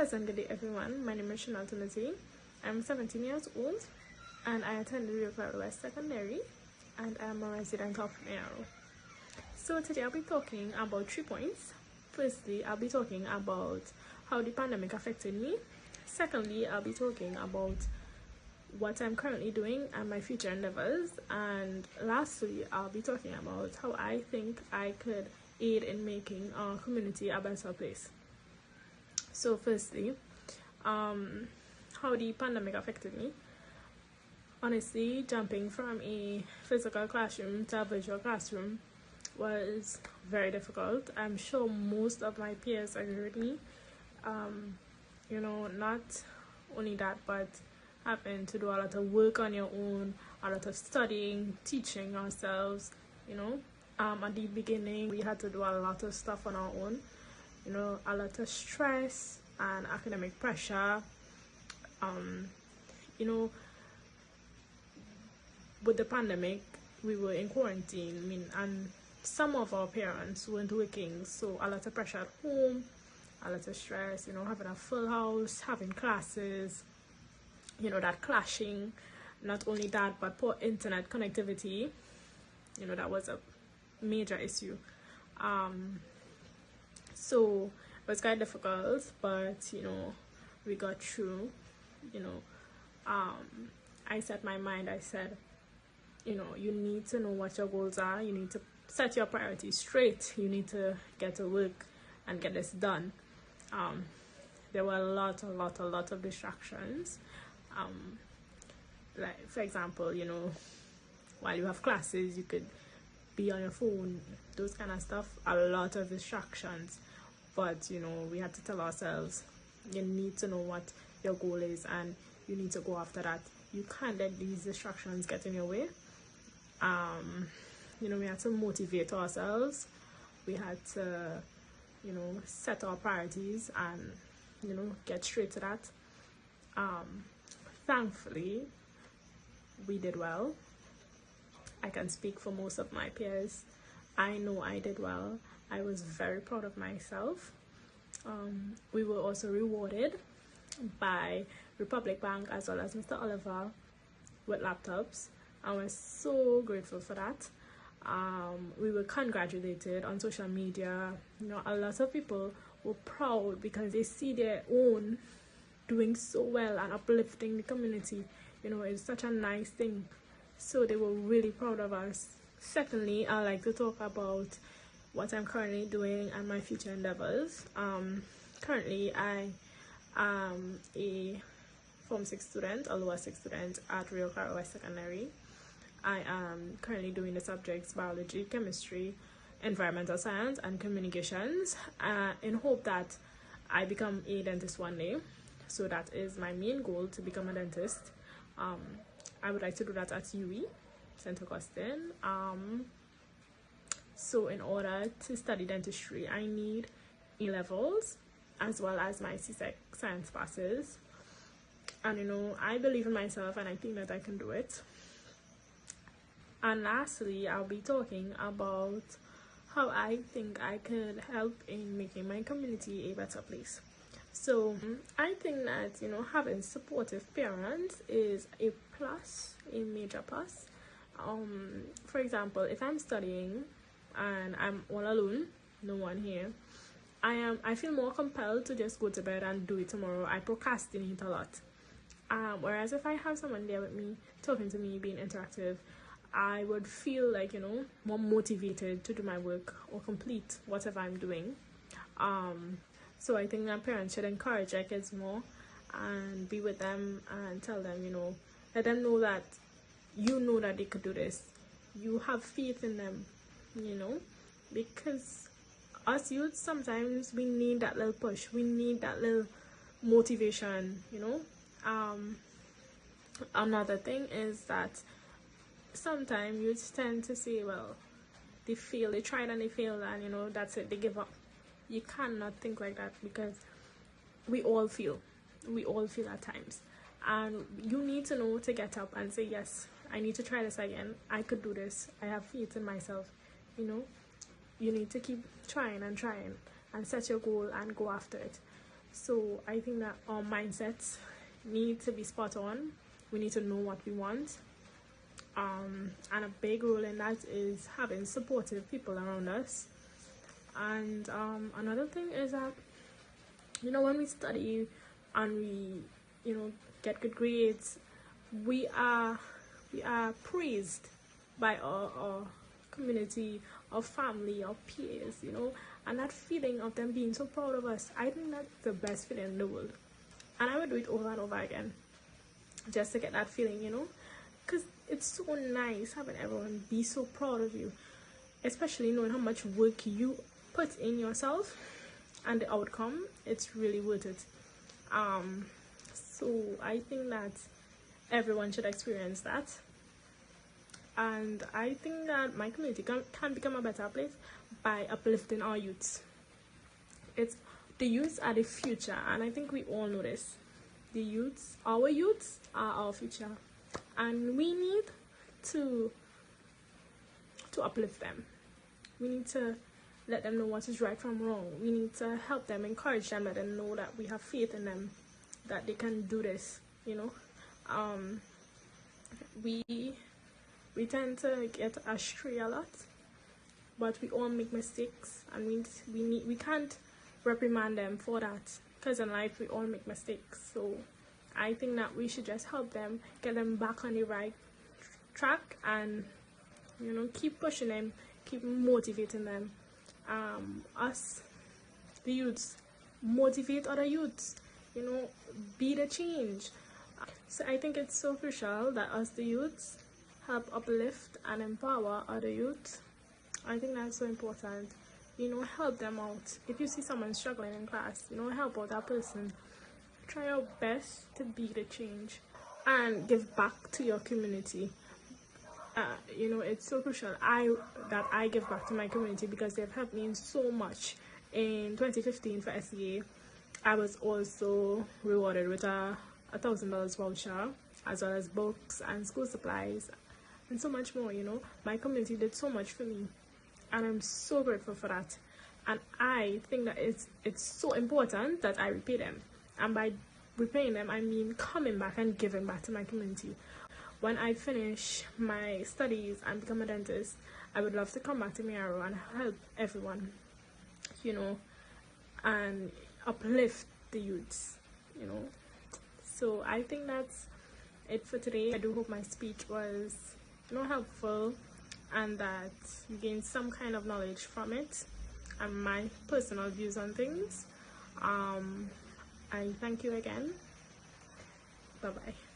Pleasant good day, everyone. My name is Chanel Timothy. I'm 17 years old and I attended Claro Secondary and I'm a resident of Mayaro. So today I'll be talking about 3 points. Firstly, I'll be talking about how the pandemic affected me. Secondly, I'll be talking about what I'm currently doing and my future endeavors. And lastly, I'll be talking about how I think I could aid in making our community a better place. So firstly, how the pandemic affected me. Honestly, jumping from a physical classroom to a virtual classroom was very difficult. I'm sure most of my peers agree with me. Not only that, but having to do a lot of work on your own, a lot of studying, teaching ourselves, at the beginning we had to do a lot of stuff on our own, a lot of stress and academic pressure. With the pandemic, we were in quarantine, and some of our parents weren't working, so a lot of pressure at home, a lot of stress, having a full house, having classes, that clashing. Not only that, but poor internet connectivity, that was a major issue. So it was quite difficult, but we got through. I set my mind. I said, you need to know what your goals are. You need to set your priorities straight. You need to get to work and get this done. There were a lot of distractions. Like, for example, while you have classes, you could be on your phone, those kind of stuff. A lot of distractions. But we had to tell ourselves, you need to know what your goal is and you need to go after that. You can't let these distractions get in your way. We had to motivate ourselves. We had to set our priorities and get straight to that. Thankfully, we did well. I can speak for most of my peers. I know I did well. I was very proud of myself. We were also rewarded by Republic Bank as well as Mr. Oliver with laptops. I was so grateful for that. We were congratulated on social media. A lot of people were proud because they see their own doing so well and uplifting the community. It's such a nice thing. So they were really proud of us. Secondly, I like to talk about what I'm currently doing and my future endeavors. Currently, I am a Form 6 student, a lower 6 student at Claro Secondary. I am currently doing the subjects biology, chemistry, environmental science, and communications, in hope that I become a dentist one day. So that is my main goal, to become a dentist. I would like to do that at UE, St. Augustine. So in order to study dentistry, I need A-levels as well as my CSEC science passes. And I believe in myself and I think that I can do it. And lastly, I'll be talking about how I think I could help in making my community a better place. So I think that having supportive parents is a plus, a major plus. For example, if I'm studying and I'm all alone, no one here, I feel more compelled to just go to bed and do it tomorrow. I procrastinate a lot. Whereas if I have someone there with me, talking to me, being interactive, I would feel like more motivated to do my work or complete whatever I'm doing. So I think that parents should encourage their kids more and be with them and tell them, let them know that that they could do this. You have faith in them, because us youth, sometimes we need that little push. We need that little motivation, Another thing is that sometimes youth tend to say, well, they tried and they failed and, that's it, they give up. You cannot think like that because we all feel at times. And you need to know to get up and say, yes, I need to try this again. I could do this. I have faith in myself. You need to keep trying and set your goal and go after it. So I think that our mindsets need to be spot on. We need to know what we want, and a big role in that is having supportive people around us. And another thing is that, you know, when we study and we, you know, get good grades, we are praised by our community, our family, our peers, you know, and that feeling of them being so proud of us, I think that's the best feeling in the world. And I would do it over and over again just to get that feeling, you know, because it's so nice having everyone be so proud of you, especially knowing how much work you put in yourself and the outcome. It's really worth it. So I think that everyone should experience that, and I think that my community can become a better place by uplifting our youths. It's the youths are the future, and I think we all know this. The youths, our youths, are our future, and we need to uplift them. We need to let them know what is right from wrong. We need to help them, encourage them, let them know that we have faith in them, that they can do this, you know. We tend to get astray a lot, but we all make mistakes, and we can't reprimand them for that, because in life we all make mistakes. So I think that we should just help them, get them back on the right track, and, you know, keep pushing them, keep motivating them. Us, the youths, motivate other youths, you know, be the change. So I think it's so crucial that us, the youths, help uplift and empower other youths. I think that's so important. You know, help them out. If you see someone struggling in class, you know, help out that person. Try your best to be the change and give back to your community. You know, it's so crucial that I give back to my community, because they've helped me in so much. In 2015 for SEA, I was also rewarded with a $1,000 voucher, as well as books and school supplies and so much more. You know, my community did so much for me, and I'm so grateful for that. And I think that it's so important that I repay them, and by repaying them I mean coming back and giving back to my community. When I finish my studies and become a dentist, I would love to come back to Mayaro and help everyone, you know, and uplift the youths, you know. So I think that's it for today. I do hope my speech was, you know, helpful, and that you gained some kind of knowledge from it and my personal views on things. I thank you again. Bye bye.